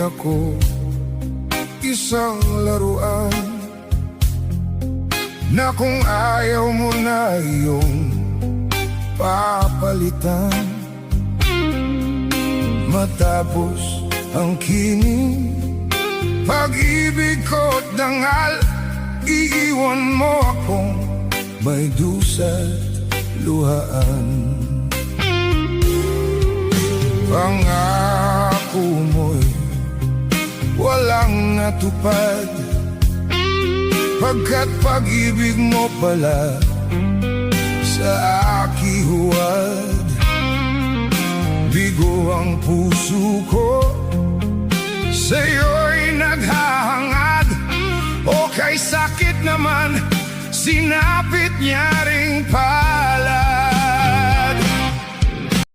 ako isang laruan na kung ayaw mo na iyong papalitan. Matapos ang kining pag-ibig ko't dangal, iiwan mo akong may dusa't luhaan. Pangako mo'y walang natupad, pagkat pag-ibig mo pala sa akihuwad. Bigo ang puso ko, sa'yo'y naghahangad, o kay sakit naman, sinapit niya ring pa.